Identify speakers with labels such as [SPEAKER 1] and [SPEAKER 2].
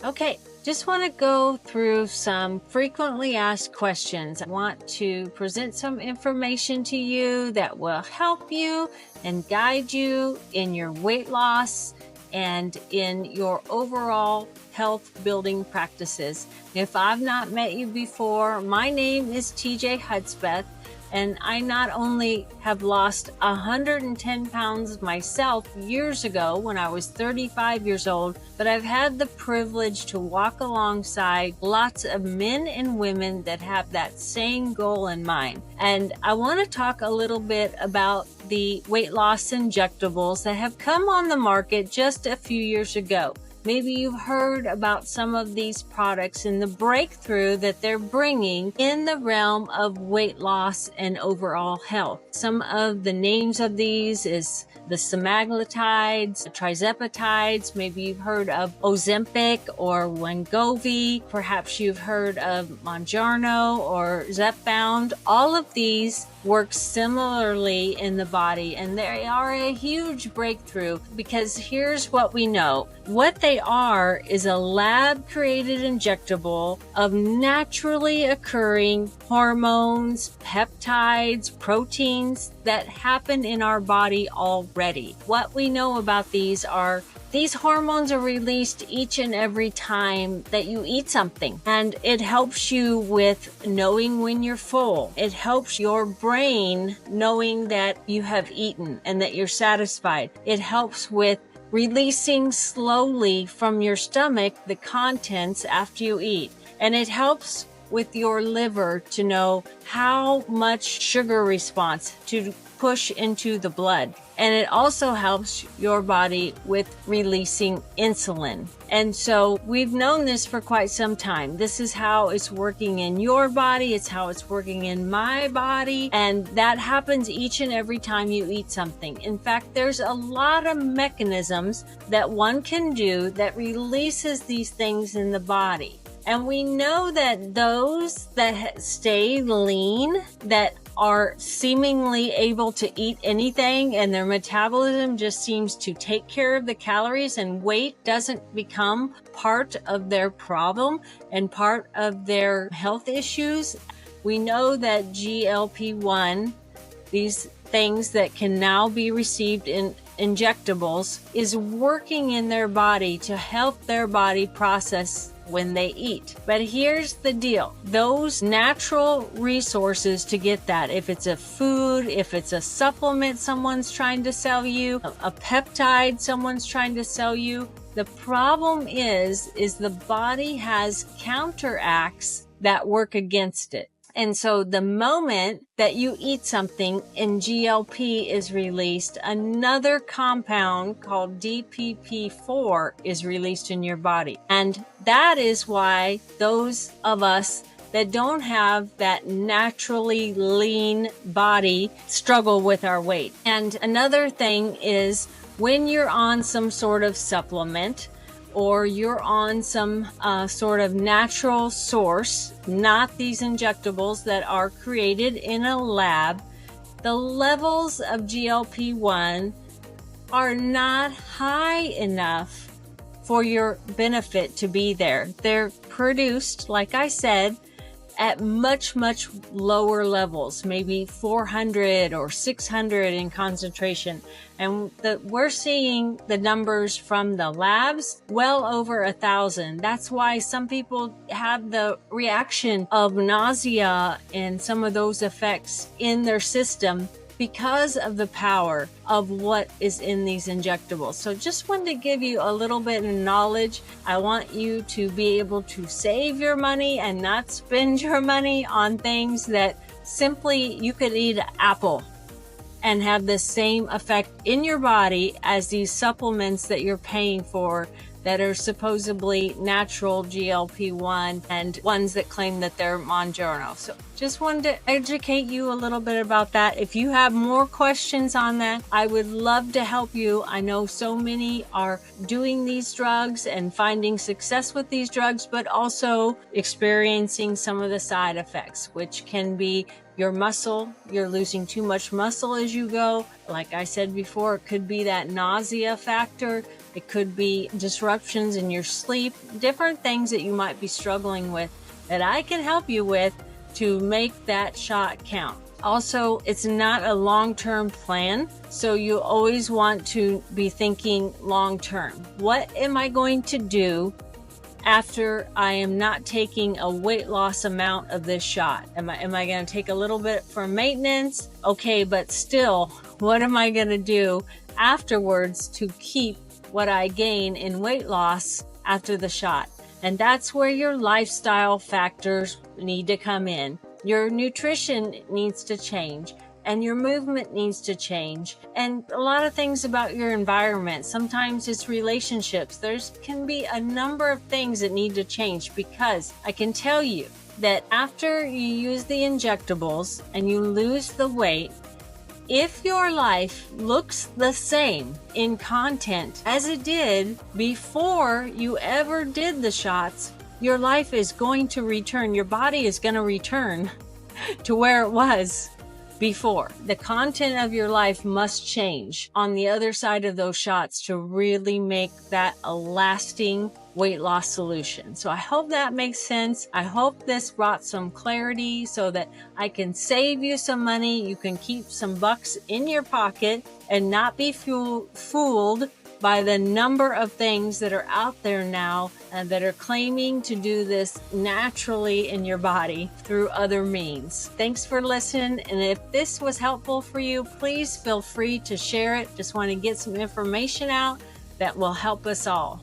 [SPEAKER 1] Okay, just want to go through some frequently asked questions. I want to present some information to you that will help you and guide you in your weight loss and in your overall health building practices. If I've not met you before, my name is TJ Hudspeth, and I not only have lost 110 pounds myself years ago when I was 35 years old, but I've had the privilege to walk alongside lots of men and women that have that same goal in mind. And I want to talk a little bit about the weight loss injectables that have come on the market just a few years ago. Maybe you've heard about some of these products and the breakthrough that they're bringing in the realm of weight loss and overall health. Some of the names of these is the semaglutides, trizepatides. Maybe you've heard of Ozempic or Wegovy. Perhaps you've heard of mounjaro or Zepbound. All of these work similarly in the body, and they are a huge breakthrough because here's what we know. What they are is a lab-created injectable of naturally occurring hormones, peptides, proteins that happen in our body already. What we know about these are these hormones are released each and every time that you eat something, and it helps you with knowing when you're full. It helps your brain knowing that you have eaten and that you're satisfied. It helps with releasing slowly from your stomach the contents after you eat, and it helps with your liver to know how much sugar response to push into the blood. And it also helps your body with releasing insulin. And so we've known this for quite some time. This is how it's working in your body. It's how it's working in my body. And that happens each and every time you eat something. In fact, there's a lot of mechanisms that one can do that releases these things in the body. And we know that those that stay lean, that are seemingly able to eat anything and their metabolism just seems to take care of the calories and weight doesn't become part of their problem and part of their health issues. We know that GLP-1, these things that can now be received in injectables, is working in their body to help their body process when they eat. But here's the deal. Those natural resources to get that, if it's a food, if it's a supplement someone's trying to sell you, a peptide someone's trying to sell you, the problem is the body has counteracts that work against it. And so the moment that you eat something and GLP is released, another compound called DPP-4 is released in your body. And that is why those of us that don't have that naturally lean body struggle with our weight. And another thing is when you're on some sort of supplement, or you're on some sort of natural source, not these injectables that are created in a lab, the levels of GLP-1 are not high enough for your benefit to be there. They're produced, like I said, at much, much lower levels, maybe 400 or 600 in concentration. And we're seeing the numbers from the labs well over 1,000. That's why some people have the reaction of nausea and some of those effects in their system because of the power of what is in these injectables. So just wanted to give you a little bit of knowledge. I want you to be able to save your money and not spend your money on things that simply you could eat an apple and have the same effect in your body as these supplements that you're paying for that are supposedly natural GLP-1 and ones that claim that they're mounjaro. So just wanted to educate you a little bit about that. If you have more questions on that, I would love to help you. I know so many are doing these drugs and finding success with these drugs, but also experiencing some of the side effects, which can be your muscle. You're losing too much muscle as you go. Like I said before, it could be that nausea factor. It could be disruptions in your sleep, different things that you might be struggling with that I can help you with to make that shot count. Also, it's not a long-term plan, so you always want to be thinking long-term. What am I going to do after I am not taking a weight loss amount of this shot? Am I going to take a little bit for maintenance? Okay, but still, what am I going to do afterwards to keep what I gain in weight loss after the shot? And that's where your lifestyle factors need to come in. Your nutrition needs to change, and your movement needs to change, and a lot of things about your environment. Sometimes it's relationships. Can be a number of things that need to change, because I can tell you that after you use the injectables and you lose the weight, if your life looks the same in content as it did before you ever did the shots, your life is going to return. Your body is going to return to where it was before. The content of your life must change on the other side of those shots to really make that a lasting weight loss solution. So I hope that makes sense. I hope this brought some clarity so that I can save you some money. You can keep some bucks in your pocket and not be fooled by the number of things that are out there now that are claiming to do this naturally in your body through other means. Thanks for listening. And if this was helpful for you, please feel free to share it. Just want to get some information out that will help us all.